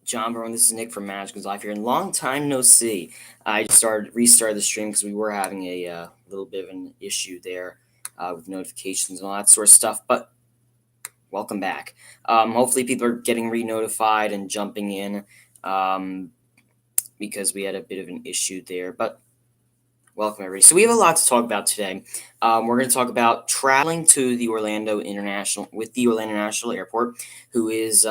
John, everyone, this is Nick from MagicalNewsLIVE here, and long time no see. I just restarted the stream because we were having a little bit of an issue there with notifications and all that sort of stuff, but welcome back. Hopefully people are getting re-notified and jumping in because we had a bit of an issue there, but welcome everybody. So we have a lot to talk about today. We're going to talk about traveling to the Orlando International Airport, who is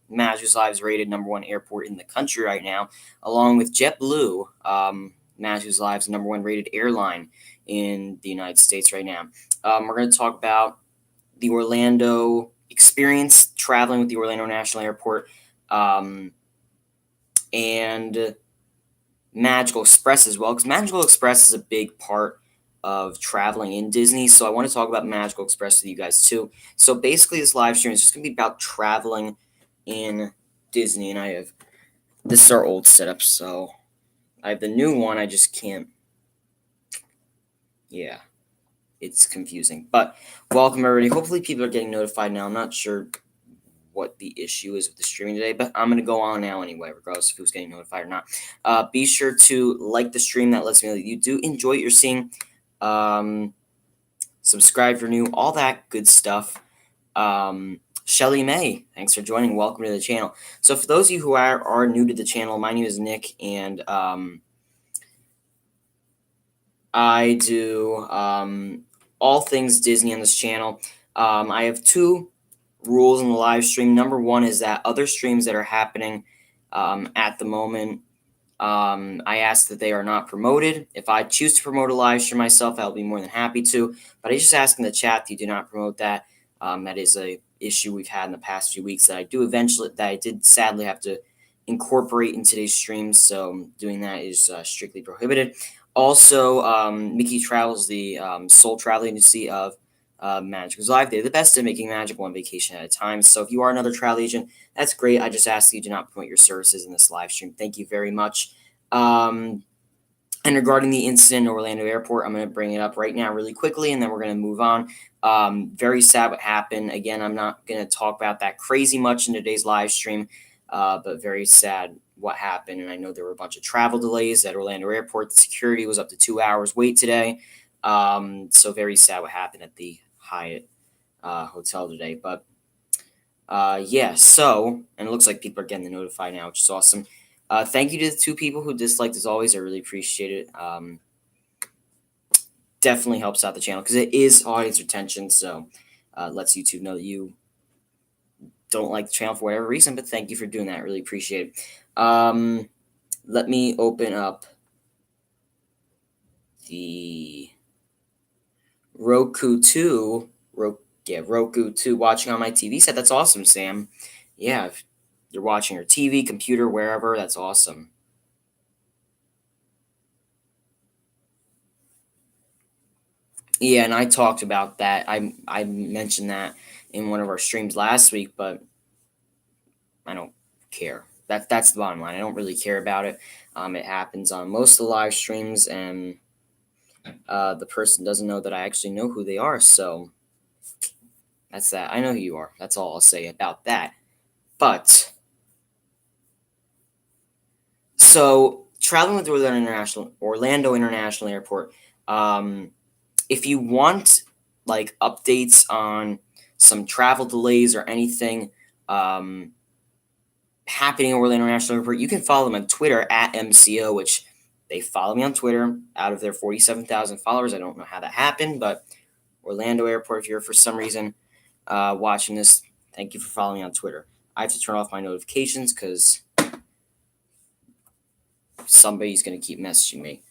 MagicalNewsLIVE's rated #1 airport in the country right now, along with JetBlue, MagicalNewsLIVE's #1 rated airline in the United States right now. We're going to talk about the Orlando experience, traveling with the Orlando International Airport, and Magical Express as well, because Magical Express is a big part of traveling in Disney. So I want to talk about Magical Express with you guys too. So basically, this live stream is just going to be about traveling in Disney, and this is our old setup, so I have the new one. I just can't. Yeah, it's confusing, but welcome everybody. Hopefully, people are getting notified now. I'm not sure what the issue is with the streaming today, but I'm going to go on now anyway, regardless of who's getting notified or not. Be sure to like the stream. That lets me know that you do enjoy what you're seeing. Subscribe if you're new, all that good stuff. Shelly May, thanks for joining. Welcome to the channel. So for those of you who are new to the channel, my name is Nick, and I do all things Disney on this channel. I have two rules in the live stream. Number one is that other streams that are happening at the moment, I ask that they are not promoted. If I choose to promote a live stream myself, I'll be more than happy to. But I just ask in the chat that you do not promote that. That is a issue we've had in the past few weeks that I did sadly have to incorporate in today's stream. So doing that is strictly prohibited. Also, Mickey Travels, the sole travel agency of MagicalNewsLIVE. They're the best at making magic one vacation at a time. So if you are another travel agent, that's great. I just ask that you do not promote your services in this live stream. Thank you very much. And regarding the incident in Orlando Airport, I'm going to bring it up right now really quickly, and then we're going to move on. Very sad what happened. Again, I'm not going to talk about that crazy much in today's live stream, but very sad what happened. And I know there were a bunch of travel delays at Orlando Airport. The security was up to 2 hours wait today. So very sad what happened at the Hyatt hotel today. But yeah, so, and it looks like people are getting notified now, which is awesome. Thank you to the two people who disliked as always. I really appreciate it. Definitely helps out the channel because it is audience retention, so lets YouTube know that you don't like the channel for whatever reason, but thank you for doing that. I really appreciate it. Let me open up the Roku 2. Roku 2 watching on my TV set. That's awesome, Sam. Yeah, if you're watching your TV, computer, wherever, that's awesome. Yeah, and I talked about that. I mentioned that in one of our streams last week, but I don't care. That's the bottom line. I don't really care about it. It happens on most of the live streams, and the person doesn't know that I actually know who they are, so that's that. I know who you are. That's all I'll say about that. But so traveling with Orlando International Airport, if you want like updates on some travel delays or anything happening at Orlando International Airport, you can follow them on Twitter at MCO, which they follow me on Twitter out of their 47,000 followers. I don't know how that happened, but Orlando Airport, if you're for some reason watching this, thank you for following me on Twitter. I have to turn off my notifications because somebody's going to keep messaging me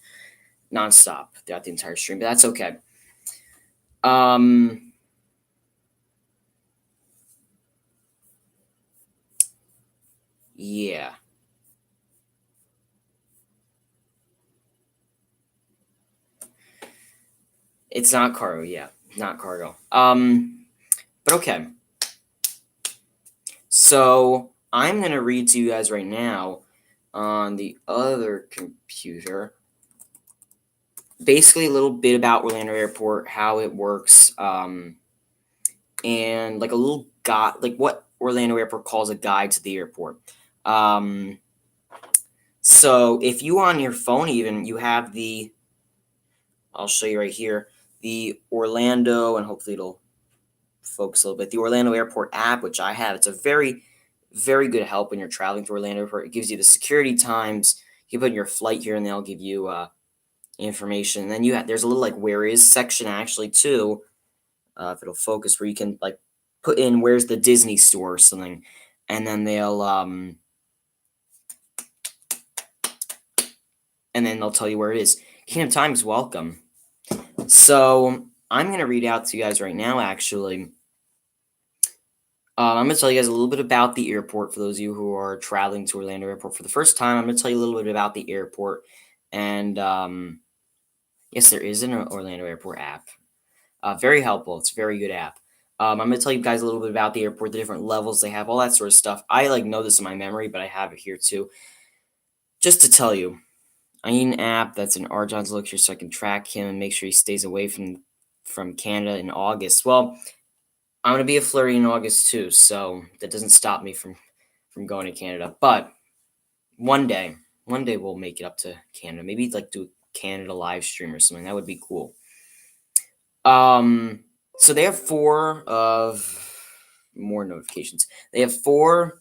nonstop throughout the entire stream, but that's okay. Yeah. It's not cargo, yeah. Not cargo. But okay. So I'm going to read to you guys right now on the other computer basically a little bit about Orlando Airport, how it works, and like a little guide, like what Orlando Airport calls a guide to the airport. So if you on your phone even, you have the, I'll show you right here, the Orlando, and hopefully it'll focus a little bit, the Orlando Airport app, which I have. It's a very, very good help when you're traveling to Orlando Airport. It gives you the security times. You put in your flight here, and they'll give you information. And then there's a little like where is section actually too, if it'll focus, where you can like put in where's the Disney store or something, and then they'll tell you where it is. Kingdom Times, welcome. So I'm gonna read out to you guys right now. Actually, I'm gonna tell you guys a little bit about the airport for those of you who are traveling to Orlando Airport for the first time. I'm gonna tell you a little bit about the airport, and yes, there is an Orlando Airport app. Very helpful. It's a very good app. I'm going to tell you guys a little bit about the airport, the different levels they have, all that sort of stuff. I know this in my memory, but I have it here too. Just to tell you, I need an app that's an Arjon's look here so I can track him and make sure he stays away from Canada in August. Well, I'm going to be a flirty in August too, so that doesn't stop me from going to Canada. But one day we'll make it up to Canada. Maybe like do a Canada live stream or something. That would be cool. So they have more notifications. They have 4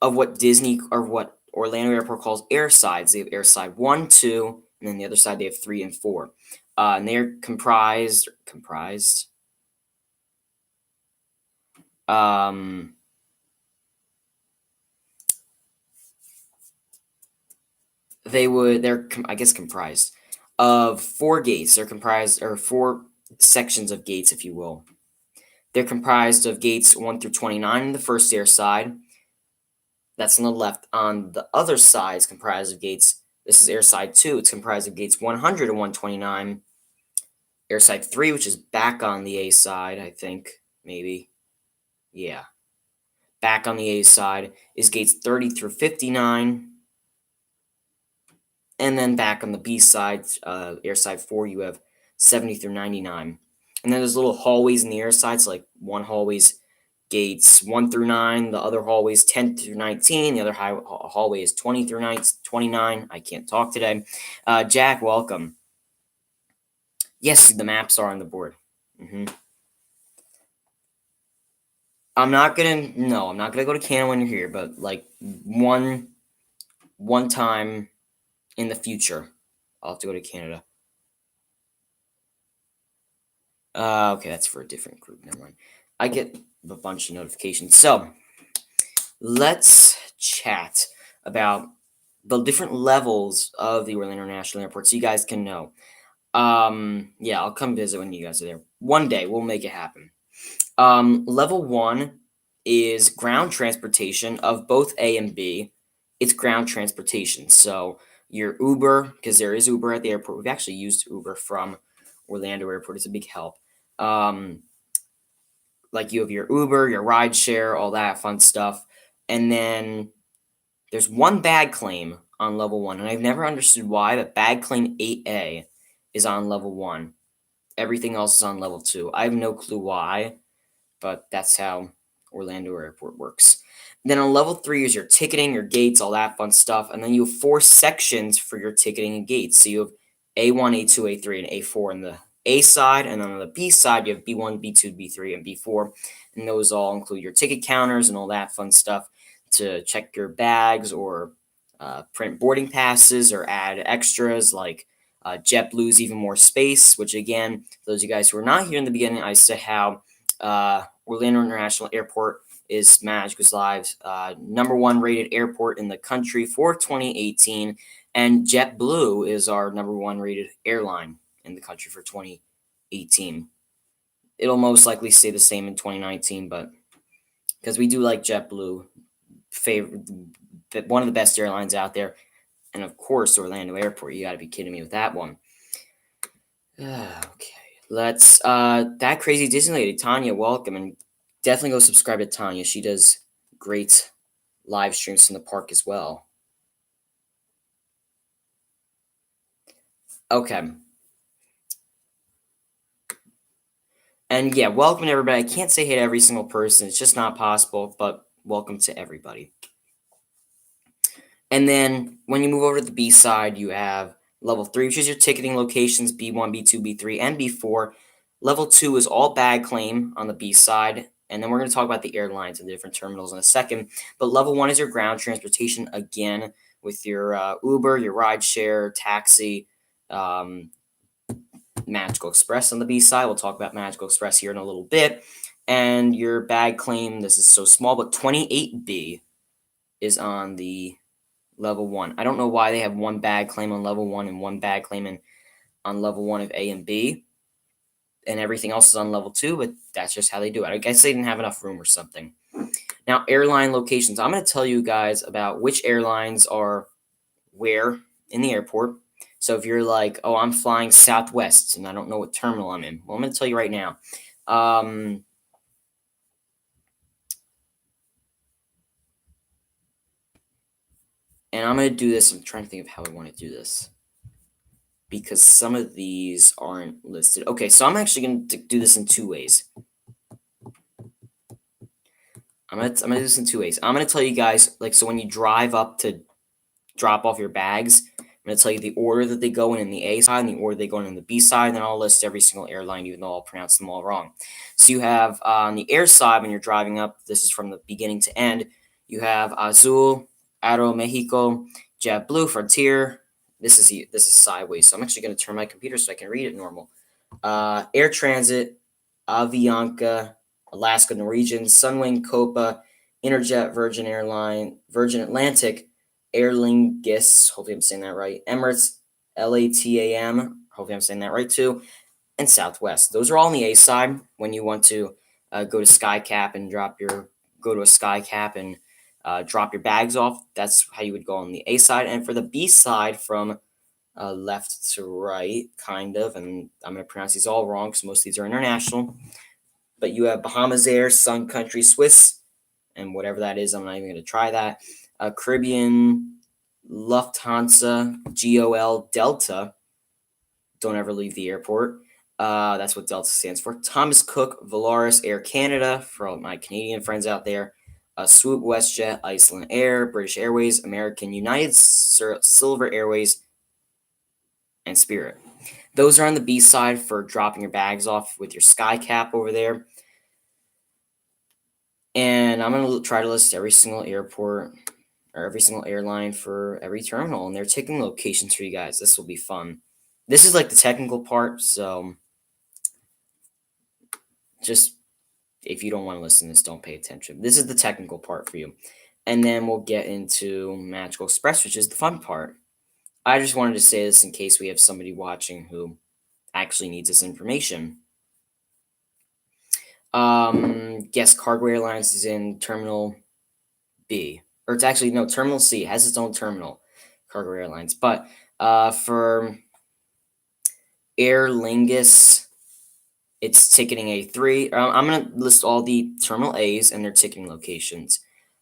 of what Disney or what Orlando Airport calls air sides. They have air side 1, 2, and then the other side they have 3 and 4. And they're comprised. They're comprised of 4 gates. They're comprised or 4 sections of gates, if you will. They're comprised of gates 1 through 29 in the first air side. That's on the left. On the other side is comprised of gates. This is air side 2. It's comprised of gates 100 and 129. Air side 3, which is back on the A side, I think, maybe. Yeah. Back on the A side is gates 30 through 59. And then back on the B side, air side 4, you have 70 through 99. And then there's little hallways in the air sides, like one hallway's gates 1 through 9, the other hallway's 10 through 19, the other hallway is 20 through 29. I can't talk today. Jack, welcome. Yes, the maps are on the board. I'm not gonna go to Canada when you're here, but like one time in the future, I'll have to go to Canada. Okay, that's for a different group. Never mind. I get a bunch of notifications. So let's chat about the different levels of the Orlando International Airport so you guys can know. Yeah, I'll come visit when you guys are there. One day we'll make it happen. Level 1 is ground transportation of both A and B. It's ground transportation. So your Uber, because there is Uber at the airport. We've actually used Uber from Orlando Airport. It's a big help. Like you have your Uber, your rideshare, all that fun stuff. And then there's one bag claim on level 1, and I've never understood why, but bag claim 8A is on level 1. Everything else is on level 2. I have no clue why, but that's how Orlando Airport works. Then on level 3 is your ticketing, your gates, all that fun stuff. And then you have 4 sections for your ticketing and gates. So you have A1, A2, A3, and A4 on the A side. And then on the B side, you have B1, B2, B3, and B4. And those all include your ticket counters and all that fun stuff to check your bags or print boarding passes or add extras like JetBlue's Even More Space, which again, those of you guys who are not here in the beginning, I said how Orlando International Airport is MagicalNewsLIVE's #1 rated airport in the country for 2018, and JetBlue is our #1 rated airline in the country for 2018. It'll most likely stay the same in 2019, but because we do like JetBlue, one of the best airlines out there, and of course Orlando Airport. You got to be kidding me with that one. Okay. Let's that crazy Disney lady, Tanya, welcome, and definitely go subscribe to Tanya. She does great live streams from the park as well. Okay. And yeah, welcome to everybody. I can't say hey to every single person. It's just not possible, but welcome to everybody. And then when you move over to the B side, you have level 3, which is your ticketing locations, B1, B2, B3, and B4. Level 2 is all bag claim on the B side. And then we're going to talk about the airlines and the different terminals in a second. But level 1 is your ground transportation, again, with your Uber, your rideshare, taxi, Magical Express on the B side. We'll talk about Magical Express here in a little bit. And your bag claim, this is so small, but 28B is on the level 1. I don't know why they have one bag claim on level 1 and one bag claim on level 1 of A and B, and everything else is on level 2, but that's just how they do it. I guess they didn't have enough room or something. Now, airline locations. I'm going to tell you guys about which airlines are where in the airport. So if you're like, oh, I'm flying Southwest and I don't know what terminal I'm in, well, I'm going to tell you right now. And I'm going to do this. I'm trying to think of how I want to do this, because some of these aren't listed. Okay, so I'm actually going to do this in 2 ways. I'm gonna do this in 2 ways. I'm going to tell you guys, like, so when you drive up to drop off your bags, I'm going to tell you the order that they go in the A side and the order they go in the B side, and then I'll list every single airline, even though I'll pronounce them all wrong. So you have on the air side, when you're driving up, this is from the beginning to end, you have Azul, Aeromexico, JetBlue, Frontier. This is sideways, so I'm actually going to turn my computer so I can read it normal. Air Transit, Avianca, Alaska, Norwegian, Sunwing, Copa, Interjet, Virgin Airline, Virgin Atlantic, Aer Lingus, hopefully I'm saying that right, Emirates, LATAM, hopefully I'm saying that right too, and Southwest. Those are all on the A side when you want to go to SkyCap and go to a SkyCap and drop your bags off. That's how you would go on the A side. And for the B side, from left to right, kind of, and I'm going to pronounce these all wrong because most of these are international, but you have Bahamas Air, Sun Country, Swiss, and whatever that is, I'm not even going to try that. Caribbean, Lufthansa, GOL, Delta. Don't ever leave the airport. That's what Delta stands for. Thomas Cook, Volaris, Air Canada, for all my Canadian friends out there. Swoop, WestJet, Iceland Air, British Airways, American, United, Silver Airways, and Spirit. Those are on the B side for dropping your bags off with your SkyCap over there. And I'm going to try to list every single airport or every single airline for every terminal and their ticketing locations for you guys. This will be fun. This is like the technical part, so just if you don't want to listen to this, don't pay attention. This is the technical part for you. And then we'll get into Magical Express, which is the fun part. I just wanted to say this in case we have somebody watching who actually needs this information. Yes, Cargo Airlines is in Terminal B. Or it's actually, no, Terminal C. It has its own terminal, Cargo Airlines. But for Aer Lingus, it's ticketing A3. I'm going to list all the Terminal A's and their ticketing locations.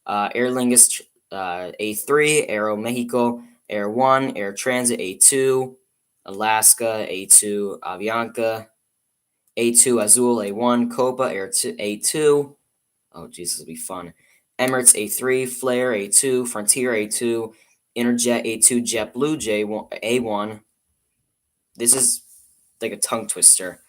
Aer Lingus A3, Aeromexico, Air 1, Air Transit A2, Alaska A2, Avianca A2, Azul A1, Copa Air A2. Oh, geez, this will be fun. Emirates A3, Flair A2, Frontier A2, Interjet A2, JetBlue A1. This is like a tongue twister.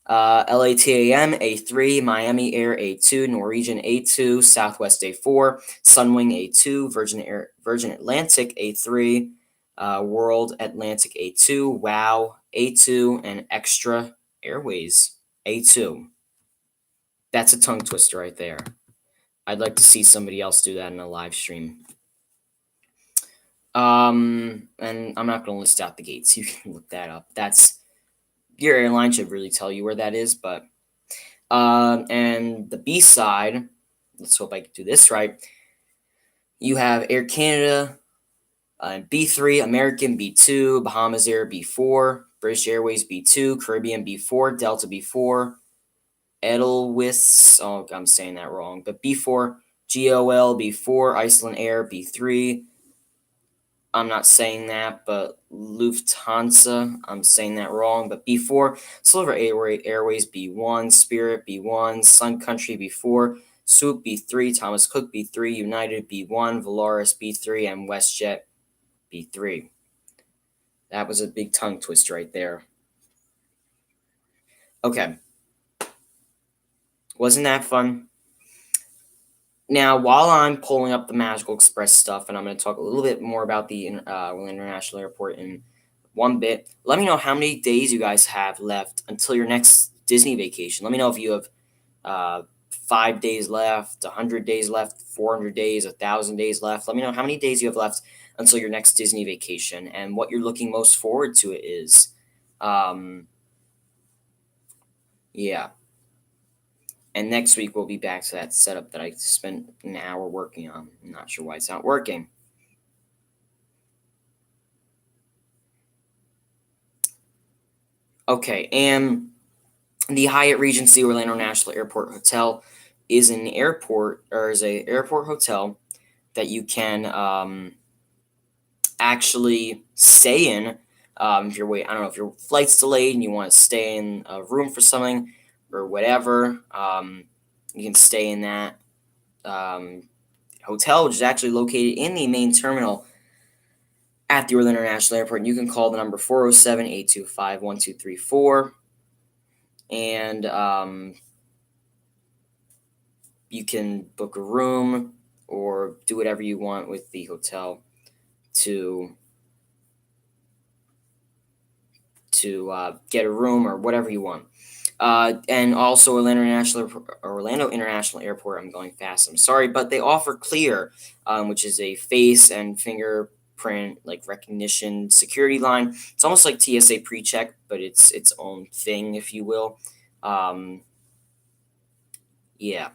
LATAM A3, Miami Air A2, Norwegian A2, Southwest A4, Sunwing A2, Virgin Atlantic A3, World Atlantic A2, WOW A2, and Extra Airways A2. That's a tongue twister right there. I'd like to see somebody else do that in a live stream. And I'm not going to list out the gates. You can look that up. Your airline should really tell you where that is, but and the B side, let's hope I can do this right. You have Air Canada, B3, American B2, Bahamas Air B4, British Airways B2, Caribbean B4, Delta B4, Edelweiss, oh, I'm saying that wrong, but B4, GOL B4, Iceland Air B3, I'm not saying that, but Lufthansa, I'm saying that wrong, but B4, Silver Airways B1, Spirit B1, Sun Country B4, Swoop B3, Thomas Cook B3, United B1, Volaris B3, and WestJet B3. That was a big tongue twister right there. Okay. Wasn't that fun? Now, while I'm pulling up the Magical Express stuff, and I'm going to talk a little bit more about the Orlando International Airport in one bit, let me know how many days you guys have left until your next Disney vacation. Let me know if you have 5 days left, 100 days left, 400 days, 1,000 days left. Let me know how many days you have left until your next Disney vacation and what you're looking most forward to it is. Yeah. And next week we'll be back to that setup that I spent an hour working on. I'm not sure why it's not working. Okay, and the Hyatt Regency Orlando National Airport Hotel is an airport, or is a airport hotel that you can actually stay in if you're I don't know if your flight's delayed and you want to stay in a room for something or whatever. You can stay in that hotel, which is actually located in the main terminal at the Orlando International Airport. And you can call the number 407-825-1234, and you can book a room or do whatever you want with the hotel to get a room or whatever you want. And also Orlando International Airport. I'm going fast. I'm sorry, but they offer Clear, which is a face and fingerprint like recognition security line. It's almost like TSA PreCheck, but it's its own thing, if you will. Yeah.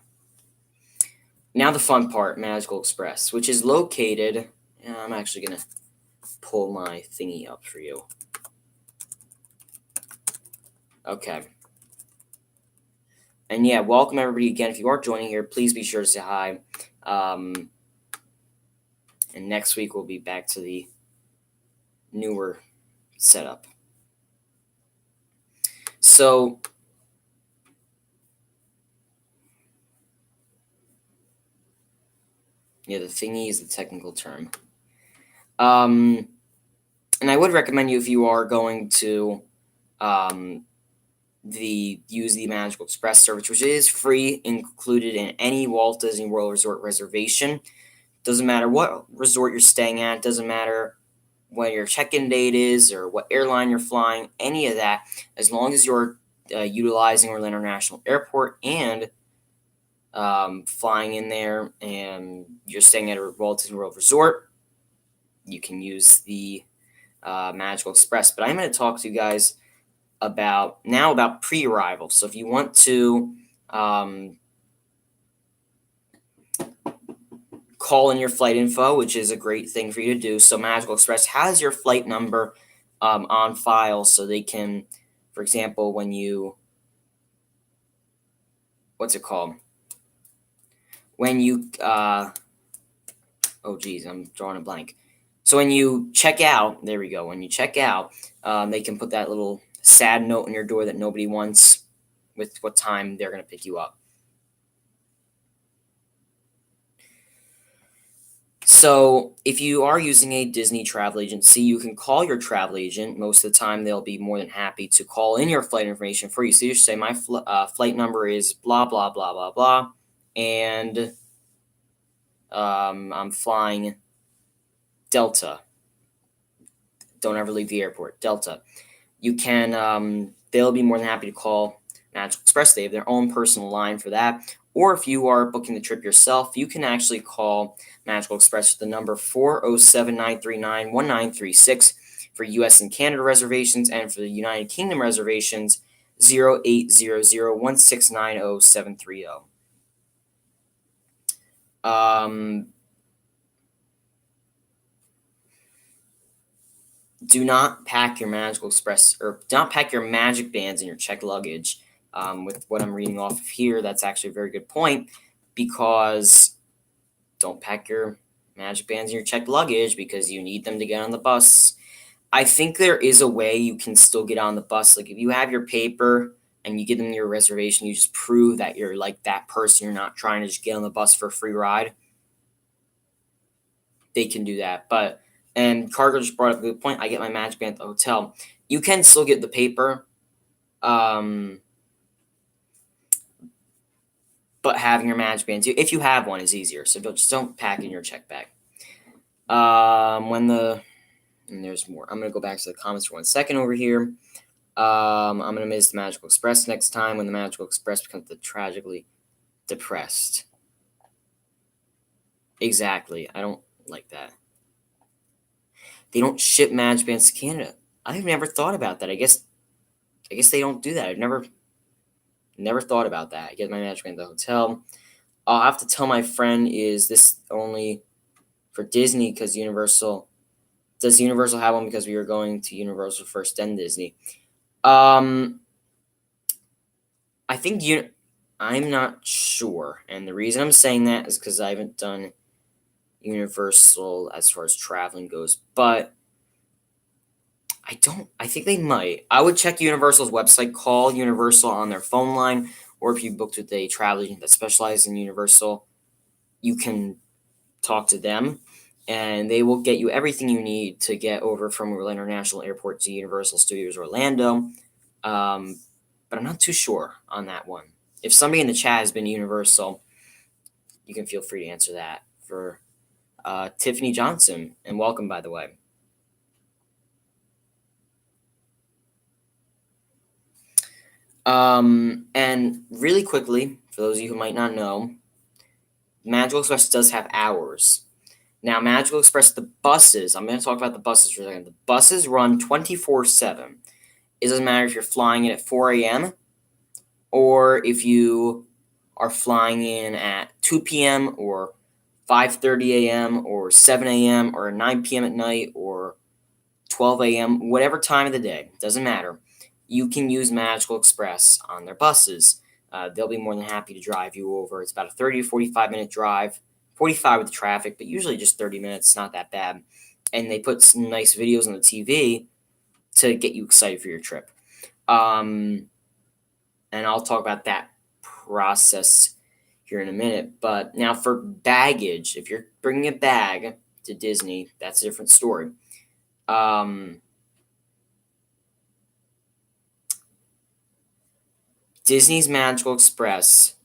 Now the fun part, Magical Express, which is located. I'm actually gonna pull my thingy up for you. Okay. And yeah, welcome everybody again. If you are joining here, please be sure to say hi. And next week we'll be back to the newer setup. So yeah, the thingy is the technical term. And I would recommend you, if you are going to use the Magical Express service, which is free, included in any Walt Disney World Resort reservation. Doesn't matter what resort you're staying at. Doesn't matter when your check-in date is or what airline you're flying. Any of that, as long as you're utilizing Orlando International Airport and flying in there, and you're staying at a Walt Disney World Resort, you can use the Magical Express. But I'm going to talk to you guys about pre-arrival. So if you want to call in your flight info, which is a great thing for you to do. So Magical Express has your flight number on file, so they can, for example, when you, what's it called? When you, oh geez, I'm drawing a blank. So when you check out, there we go. When you check out, they can put that little sad note on your door that nobody wants with what time they're going to pick you up. So if you are using a Disney travel agency, you can call your travel agent. Most of the time, they'll be more than happy to call in your flight information for you. So you just say, my flight number is blah, blah, blah, blah, blah, and I'm flying Delta. Don't ever leave the airport. Delta. You can, they'll be more than happy to call Magical Express. They have their own personal line for that. Or if you are booking the trip yourself, you can actually call Magical Express with the number 407-939-1936 for U.S. and Canada reservations, and for the United Kingdom reservations, 0800-1690730. Do not pack your Magical Express, or do not pack your magic bands in your checked luggage. With what I'm reading off of here, that's actually a very good point, because don't pack your magic bands in your checked luggage because you need them to get on the bus. I think there is a way you can still get on the bus. Like if you have your paper and you give them your reservation, you just prove that you're like that person, you're not trying to just get on the bus for a free ride, they can do that. And Cargo just brought up a good point. I get my Magic Band at the hotel. You can still get the paper, but having your Magic Band, if you have one, is easier. So don't pack in your check bag. And there's more. I'm going to go back to the comments for 1 second over here. I'm going to miss the Magical Express next time when the Magical Express becomes the tragically depressed. Exactly. I don't like that. They don't ship Magic Bands to Canada. I've never thought about that. I guess they don't do that. I've never thought about that. I get my Magic Band at the hotel. I'll have to tell my friend, is this only for Disney? Because does Universal have one? Because we were going to Universal first, then Disney. I think I'm not sure, and the reason I'm saying that is because I haven't done Universal as far as traveling goes, but I think they might. I would check Universal's website, call Universal on their phone line, or if you booked with a travel agent that specializes in Universal, you can talk to them, and they will get you everything you need to get over from Orlando International Airport to Universal Studios Orlando. But I'm not too sure on that one. If somebody in the chat has been to Universal, you can feel free to answer that for Tiffany Johnson, and welcome, by the way. And really quickly, for those of you who might not know, Magical Express does have hours. Now, Magical Express, the buses, I'm going to talk about the buses for a second. The buses run 24/7. It doesn't matter if you're flying in at 4 a.m. or if you are flying in at 2 p.m. or 5:30 a.m. or 7 a.m. or 9 p.m. at night or 12 a.m., whatever time of the day, doesn't matter. You can use Magical Express on their buses. They'll be more than happy to drive you over. It's about a 30 to 45-minute drive, 45 with the traffic, but usually just 30 minutes, not that bad. And they put some nice videos on the TV to get you excited for your trip. And I'll talk about that process here in a minute. But now for baggage, if you're bringing a bag to Disney, that's a different story. Disney's Magical Express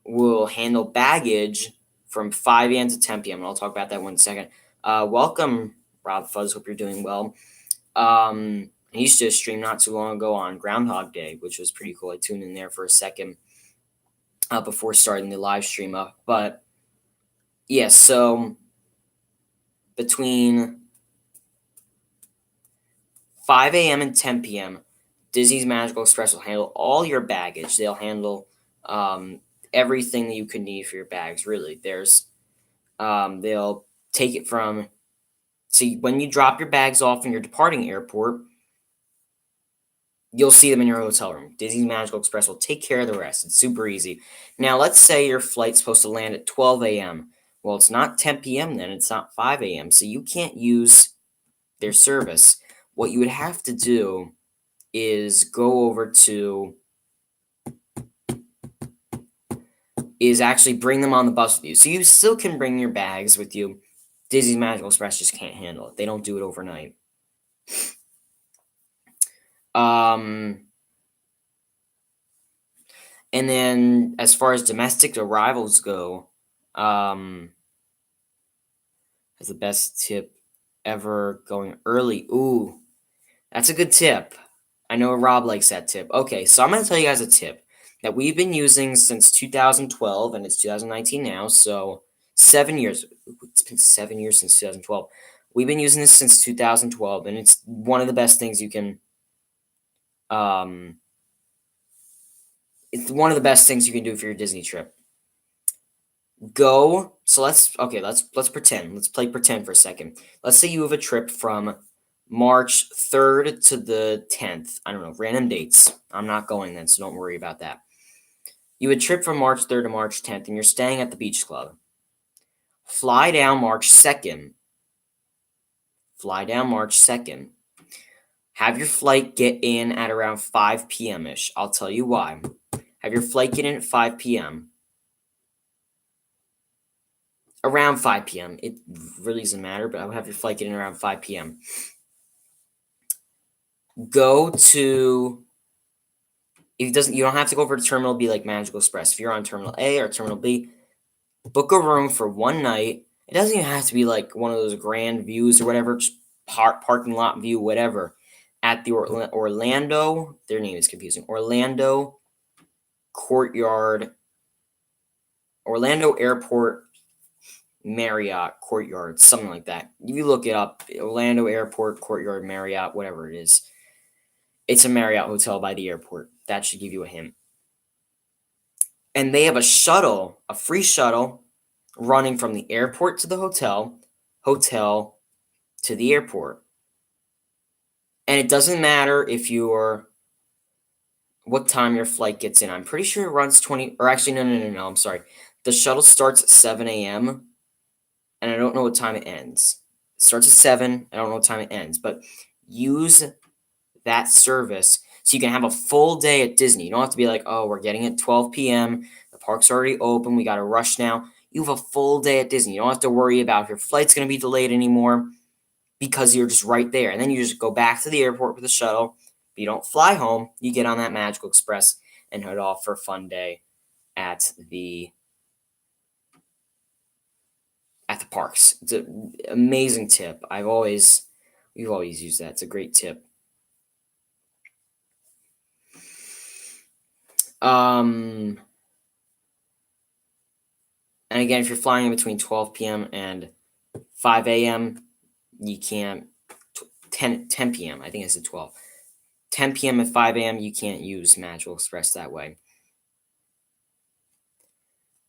will handle baggage from 5 a.m. to 10 p.m. And I'll talk about that one second. Welcome, Rob Fuzz. Hope you're doing well. I used to stream not too long ago on Groundhog Day, which was pretty cool. I tuned in there for a second before starting the live stream up. But yeah, so between 5 a.m. and 10 p.m., Disney's Magical Express will handle all your baggage. They'll handle everything that you could need for your bags, really. They'll take it from, see, when you drop your bags off in your departing airport, you'll see them in your hotel room. Disney's Magical Express will take care of the rest. It's super easy. Now, let's say your flight's supposed to land at 12 a.m. Well, it's not 10 p.m. then. It's not 5 a.m. So you can't use their service. What you would have to do is actually bring them on the bus with you. So you still can bring your bags with you. Disney's Magical Express just can't handle it. They don't do it overnight. And then as far as domestic arrivals go, that's the best tip ever, going early. Ooh, that's a good tip. I know Rob likes that tip. Okay, so I'm going to tell you guys a tip that we've been using since 2012, and it's 2019 now, so 7 years. It's been 7 years since 2012. We've been using this since 2012, and it's one of the best things you can it's one of the best things you can do for your Disney trip. Let's pretend. Let's play pretend for a second. Let's say you have a trip from March 3rd to the 10th. I don't know, random dates. I'm not going then, so don't worry about that. You would trip from March 3rd to March 10th, and you're staying at the beach club. Fly down March 2nd. Have your flight get in at around 5 p.m.-ish. I'll tell you why. Have your flight get in at 5 p.m. Around 5 p.m. It really doesn't matter, but I would have your flight get in around 5 p.m. Go to, if it doesn't, you don't have to go over to Terminal B like Magical Express. If you're on Terminal A or Terminal B, book a room for one night. It doesn't even have to be like one of those grand views or whatever, just parking lot view, whatever. At the Orlando, their name is confusing. Orlando Airport Marriott Courtyard, something like that. If you look it up, Orlando Airport Courtyard Marriott, whatever it is. It's a Marriott hotel by the airport. That should give you a hint. And they have a shuttle, a free shuttle, running from the airport to the hotel to the airport. And it doesn't matter what time your flight gets in. I'm pretty sure it runs 20, or actually, no, I'm sorry. The shuttle starts at 7 a.m., and I don't know what time it ends. It starts at 7, I don't know what time it ends, but use that service so you can have a full day at Disney. You don't have to be like, oh, we're getting at 12 p.m., the park's already open, we got to rush now. You have a full day at Disney. You don't have to worry about if your flight's going to be delayed anymore because you're just right there. And then you just go back to the airport with the shuttle. If you don't fly home, you get on that Magical Express and head off for a fun day at the parks. It's an amazing tip. We've always used that. It's a great tip. And again, if you're flying in between 12 p.m. and 5 a.m., you can't. 10 p.m. I think I said 12. 10 p.m. and 5 a.m. you can't use Magical Express that way.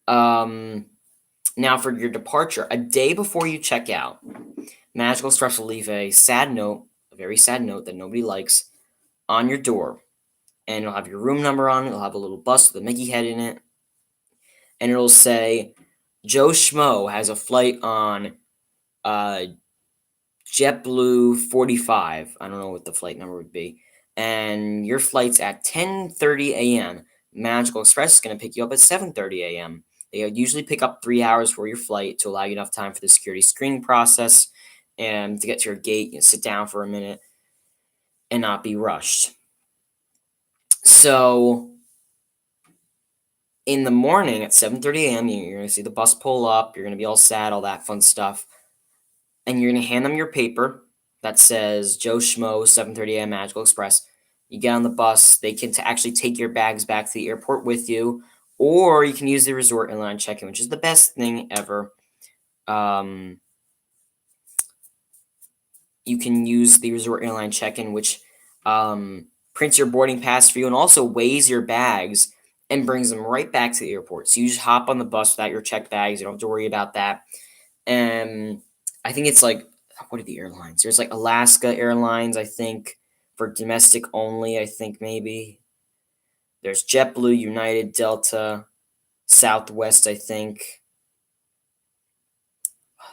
Now for your departure, a day before you check out, Magical Express will leave a very sad note that nobody likes, on your door. And it'll have your room number on it. It'll have a little bust with a Mickey head in it. And it'll say, Joe Schmo has a flight on JetBlue 45. I don't know what the flight number would be. And your flight's at 10:30 a.m. Magical Express is going to pick you up at 7:30 a.m. They usually pick up 3 hours for your flight to allow you enough time for the security screening process and to get to your gate, sit down for a minute, and not be rushed. So in the morning at 7:30 a.m., you're going to see the bus pull up. You're going to be all sad, all that fun stuff. And you're going to hand them your paper that says Joe Schmo, 7:30 a.m. Magical Express. You get on the bus. They can actually take your bags back to the airport with you, or you can use the resort airline check-in, which is the best thing ever. You can use the resort airline check-in, which prints your boarding pass for you and also weighs your bags and brings them right back to the airport. So you just hop on the bus without your checked bags. You don't have to worry about that. And I think it's like, what are the airlines? There's like Alaska Airlines, I think, for domestic only, I think maybe. There's JetBlue, United, Delta, Southwest, I think.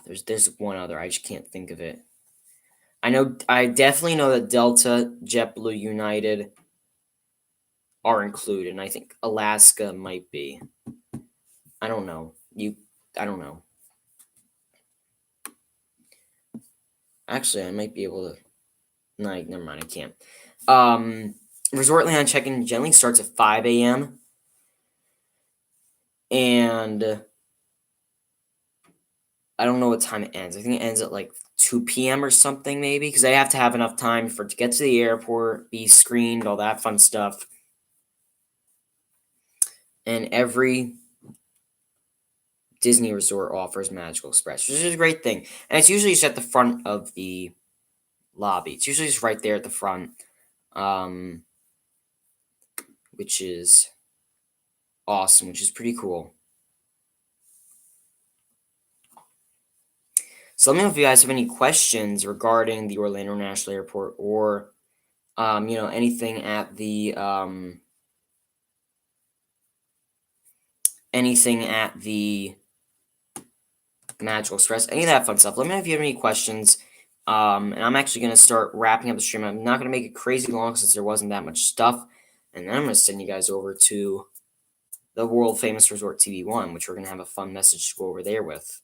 There's one other. I just can't think of it. I definitely know that Delta, JetBlue, United are included, and I think Alaska might be. I don't know. I don't know. Actually, I might be able to. No, never mind. I can't. Resort land check-in generally starts at 5 a.m. And I don't know what time it ends. I think it ends at like 2 p.m. or something, maybe, because they have to have enough time to get to the airport, be screened, all that fun stuff. And every Disney resort offers Magical Express, which is a great thing. And it's usually just at the front of the lobby. It's usually just right there at the front, which is awesome, which is pretty cool. So let me know if you guys have any questions regarding the Orlando International Airport or, anything at the Magical Express, any of that fun stuff. Let me know if you have any questions. And I'm actually going to start wrapping up the stream. I'm not going to make it crazy long since there wasn't that much stuff. And then I'm going to send you guys over to the world famous Resort TV 1, which we're going to have a fun message to go over there with.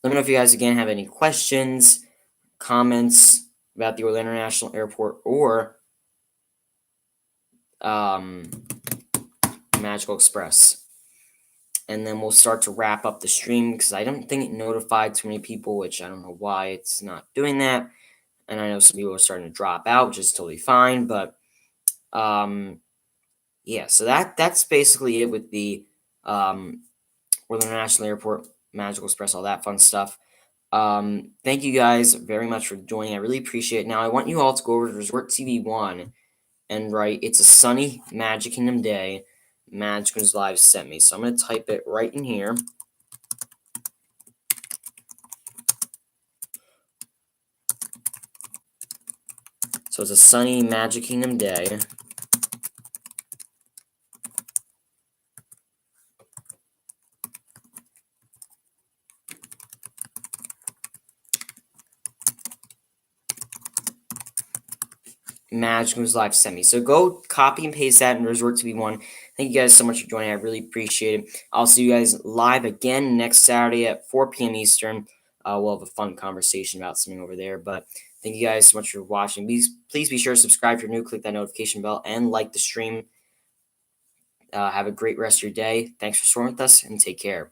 Let me know if you guys, again, have any questions, comments about the Orlando International Airport or Magical Express. And then we'll start to wrap up the stream because I don't think it notified too many people, which I don't know why it's not doing that. And I know some people are starting to drop out, which is totally fine. But yeah, so that's basically it with the Orlando International Airport, Magical Express, all that fun stuff. Thank you guys very much for joining. I really appreciate it. Now I want you all to go over to Resort TV 1 and write, "It's a sunny Magic Kingdom day. MagicalNewsLIVE sent me." So I'm going to type it right in here. So it's a sunny Magic Kingdom day. MagicalNewsLIVE sent me. So go copy and paste that in Resort TV 1. Thank you guys so much for joining. I really appreciate it. I'll see you guys live again next Saturday at 4 p.m. Eastern. We'll have a fun conversation about something over there. But thank you guys so much for watching. Please be sure to subscribe if you're new, click that notification bell, and like the stream. Have a great rest of your day. Thanks for storing with us, and take care.